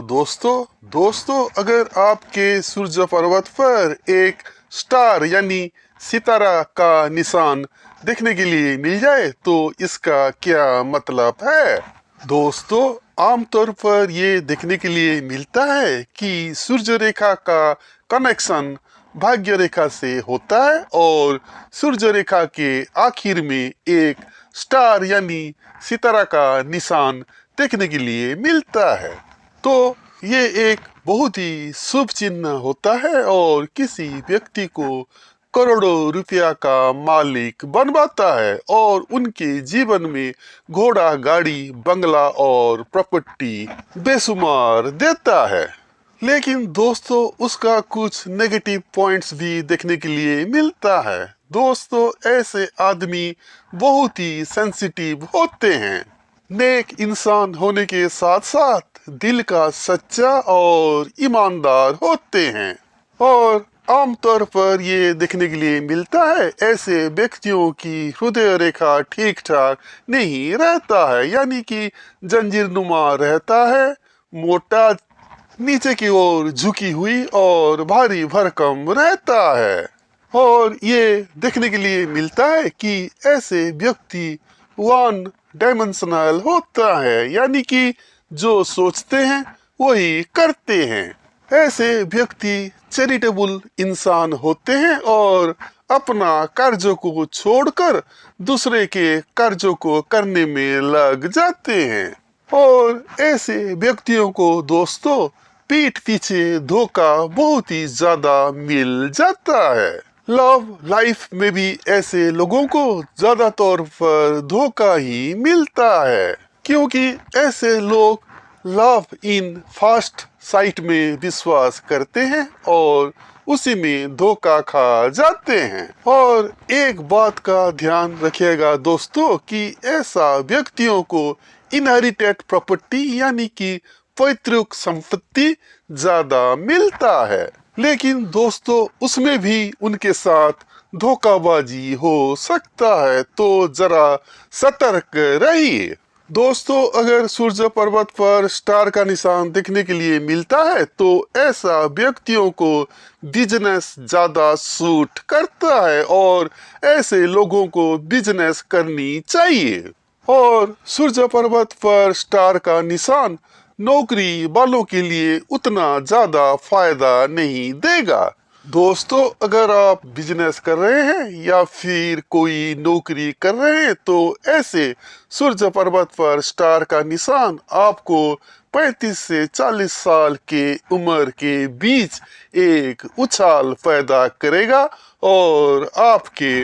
दोस्तों अगर आपके सूर्य पर्वत पर एक स्टार यानी सितारा का निशान देखने के लिए मिल जाए तो इसका क्या मतलब है। दोस्तों, आमतौर पर ये देखने के लिए मिलता है कि सूर्य रेखा का कनेक्शन भाग्य रेखा से होता है और सूर्य रेखा के आखिर में एक स्टार यानी सितारा का निशान देखने के लिए मिलता है। तो ये एक बहुत ही शुभ चिन्ह होता है और किसी व्यक्ति को करोड़ों रुपया का मालिक बनवाता है और उनके जीवन में घोड़ा, गाड़ी, बंगला और प्रॉपर्टी बेशुमार देता है। लेकिन दोस्तों, उसका कुछ नेगेटिव पॉइंट्स भी देखने के लिए मिलता है। दोस्तों, ऐसे आदमी बहुत ही सेंसिटिव होते हैं। नेक इंसान होने के साथ साथ दिल का सच्चा और ईमानदार होते हैं और आमतौर पर ये देखने के लिए मिलता है ऐसे व्यक्तियों की हृदय रेखा ठीक ठाक नहीं रहता है, यानी कि जंजीर नुमा रहता है, मोटा, नीचे की ओर झुकी हुई और भारी भरकम रहता है। और ये देखने के लिए मिलता है कि ऐसे व्यक्ति वन डायमेंशनल होता है, यानी कि जो सोचते हैं वही करते हैं। ऐसे व्यक्ति चैरिटेबल इंसान होते हैं और अपना कार्यों को छोड़कर दूसरे के कार्यों को करने में लग जाते हैं। और ऐसे व्यक्तियों को दोस्तों पीठ पीछे धोखा बहुत ही ज्यादा मिल जाता है। लव लाइफ में भी ऐसे लोगों को ज्यादा तौर पर धोखा ही मिलता है, क्योंकि ऐसे लोग लव इन फर्स्ट साइट में विश्वास करते हैं और उसी में धोखा खा जाते हैं। और एक बात का ध्यान रखिएगा दोस्तों कि ऐसा व्यक्तियों को इनहेरिटेड प्रॉपर्टी यानी कि पैतृक संपत्ति ज्यादा मिलता है, लेकिन दोस्तों उसमें भी उनके साथ धोखाबाजी हो सकता है, तो जरा सतर्क रहिए। दोस्तों, अगर सूर्य पर्वत पर स्टार का निशान देखने के लिए मिलता है तो ऐसा व्यक्तियों को बिजनेस ज्यादा सूट करता है और ऐसे लोगों को बिजनेस करनी चाहिए। और सूर्य पर्वत पर स्टार का निशान नौकरी वालों के लिए उतना ज्यादा फायदा नहीं देगा। दोस्तों, अगर आप बिजनेस कर रहे हैं या फिर कोई नौकरी कर रहे हैं तो ऐसे सूर्य पर्वत पर स्टार का निशान आपको 35 से 40 साल के उम्र के बीच एक उछाल पैदा करेगा और आपके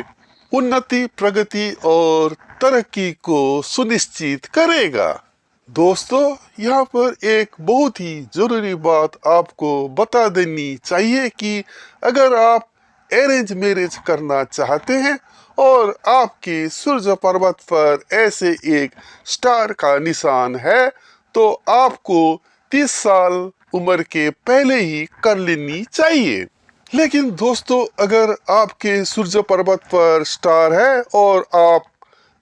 उन्नति, प्रगति और तरक्की को सुनिश्चित करेगा। दोस्तों, यहाँ पर एक बहुत ही जरूरी बात आपको बता देनी चाहिए कि अगर आप अरेंज मैरिज करना चाहते हैं और आपके सूर्य पर्वत पर ऐसे एक स्टार का निशान है तो आपको 30 साल उम्र के पहले ही कर लेनी चाहिए। लेकिन दोस्तों, अगर आपके सूर्य पर्वत पर स्टार है और आप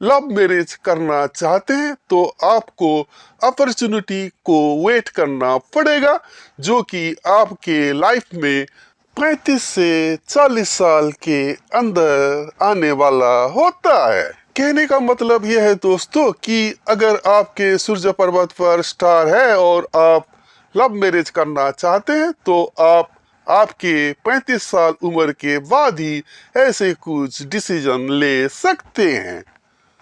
लव मैरिज करना चाहते हैं तो आपको अपॉर्चुनिटी को वेट करना पड़ेगा, जो कि आपके लाइफ में 35 से 40 साल के अंदर आने वाला होता है। कहने का मतलब यह है दोस्तों कि अगर आपके सूर्य पर्वत पर स्टार है और आप लव मैरिज करना चाहते हैं तो आपके 35 साल उम्र के बाद ही ऐसे कुछ डिसीजन ले सकते हैं।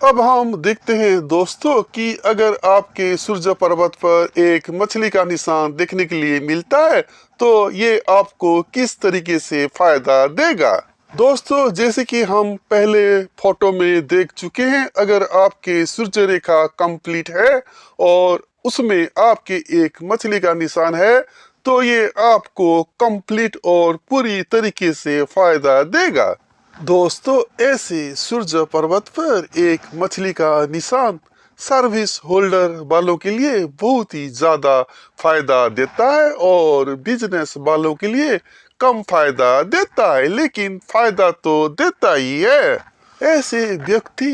अब हम देखते हैं दोस्तों कि अगर आपके सूर्य पर्वत पर एक मछली का निशान देखने के लिए मिलता है तो ये आपको किस तरीके से फायदा देगा। दोस्तों, जैसे कि हम पहले फोटो में देख चुके हैं, अगर आपके सूर्य रेखा कंप्लीट है और उसमें आपके एक मछली का निशान है तो ये आपको कंप्लीट और पूरी तरीके से फायदा देगा। दोस्तों, ऐसे सूर्य पर्वत पर एक मछली का निशान सर्विस होल्डर वालों के लिए बहुत ही ज्यादा फायदा देता है और बिजनेस वालों के लिए कम फायदा देता है, लेकिन फायदा तो देता ही है। ऐसे व्यक्ति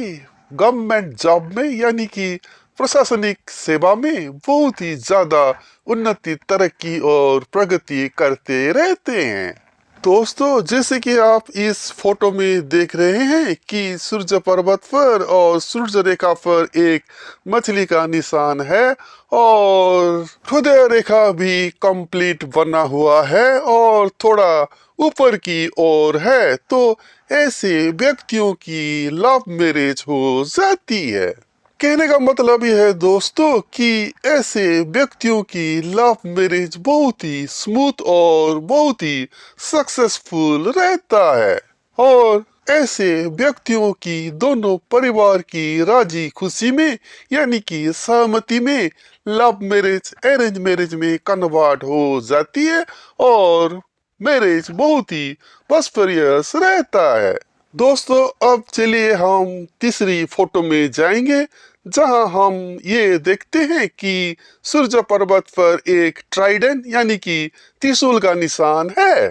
गवर्नमेंट जॉब में यानी कि प्रशासनिक सेवा में बहुत ही ज्यादा उन्नति, तरक्की और प्रगति करते रहते हैं। दोस्तों, जैसे कि आप इस फोटो में देख रहे हैं कि सूर्य पर्वत पर और सूर्य रेखा पर एक मछली का निशान है और हृदय रेखा भी कंप्लीट बना हुआ है और थोड़ा ऊपर की ओर है, तो ऐसे व्यक्तियों की लव मैरिज हो जाती है। कहने का मतलब यह है दोस्तों कि ऐसे व्यक्तियों की लव मैरिज बहुत ही स्मूथ और बहुत ही सक्सेसफुल रहता है और ऐसे व्यक्तियों की दोनों परिवार की राजी खुशी में यानी कि सहमति में लव मैरिज अरेंज मैरिज में कन्वर्ट हो जाती है और मैरिज बहुत ही प्रॉस्पेरियस रहता है। दोस्तों, अब चलिए हम तीसरी फोटो में जाएंगे जहां हम ये देखते हैं कि सूर्य पर्वत पर एक ट्राइडेंट यानी कि त्रिशूल का निशान है।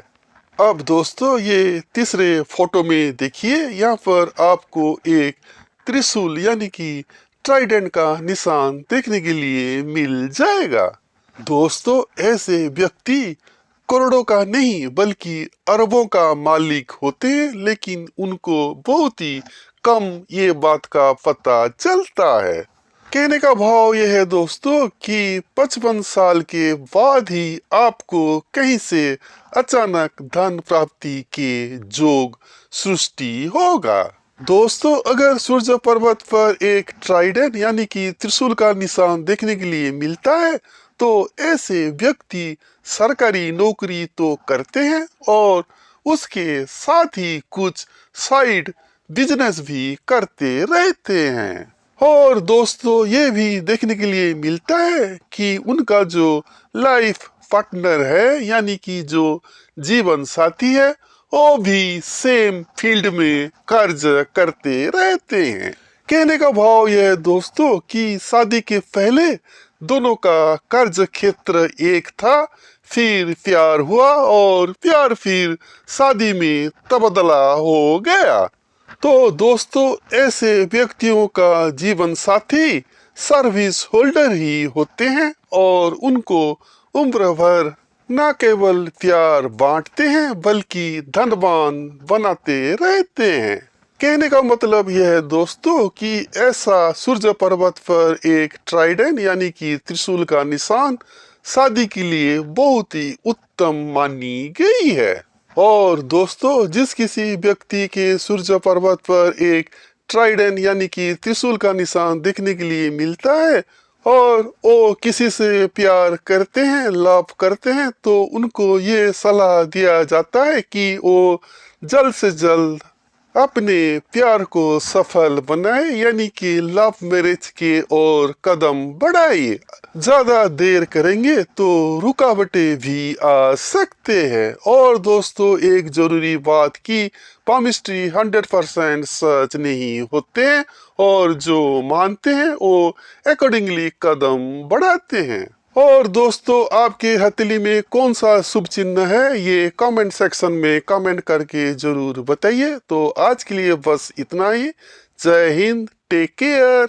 अब दोस्तों, ये तीसरे फोटो में देखिए, यहाँ पर आपको एक त्रिशूल यानी कि ट्राइडेंट का निशान देखने के लिए मिल जाएगा। दोस्तों, ऐसे व्यक्ति करोड़ों का नहीं बल्कि अरबों का मालिक होते हैं, लेकिन उनको बहुत ही कम ये बात का पता चलता है। कहने का भाव यह है दोस्तों कि 55 साल के बाद ही आपको कहीं से अचानक धन प्राप्ति के योग सृष्टि होगा। दोस्तों, अगर सूर्य पर्वत पर एक ट्राइडेंट यानी कि त्रिशूल का निशान देखने के लिए मिलता है तो ऐसे व्यक्ति सरकारी नौकरी तो करते हैं और उसके साथ ही कुछ साइड बिजनेस भी करते रहते हैं। और दोस्तों, ये भी देखने के लिए मिलता है कि उनका जो लाइफ पार्टनर है यानी कि जो जीवन साथी है वो भी सेम फील्ड में कार्य करते रहते हैं। कहने का भाव यह है दोस्तों कि शादी के पहले दोनों का कार्य क्षेत्र एक था, फिर प्यार हुआ और प्यार फिर शादी में तब्दला हो गया। तो दोस्तों, ऐसे व्यक्तियों का जीवन साथी सर्विस होल्डर ही होते हैं और उनको उम्र भर न केवल प्यार बांटते हैं बल्कि धनवान बनाते रहते हैं। कहने का मतलब यह है दोस्तों कि ऐसा सूर्य पर्वत पर एक ट्राइडेंट यानी कि त्रिशूल का निशान शादी के लिए बहुत ही उत्तम मानी गई है। और दोस्तों, जिस किसी व्यक्ति के सूर्य पर्वत पर एक ट्राइडेंट यानी कि त्रिशूल का निशान देखने के लिए मिलता है और वो किसी से प्यार करते हैं, लव करते हैं, तो उनको ये सलाह दिया जाता है कि वो जल्द से जल्द अपने प्यार को सफल बनाए यानी कि लव मैरिज के और कदम बढ़ाइए। ज्यादा देर करेंगे तो रुकावटें भी आ सकते हैं। और दोस्तों, एक जरूरी बात कि पामिस्ट्री 100% सच नहीं होते हैं और जो मानते हैं वो अकॉर्डिंगली कदम बढ़ाते हैं। और दोस्तों, आपके हथेली में कौन सा शुभ चिन्ह है ये कमेंट सेक्शन में कमेंट करके जरूर बताइए। तो आज के लिए बस इतना ही। जय हिंद, टेक केयर।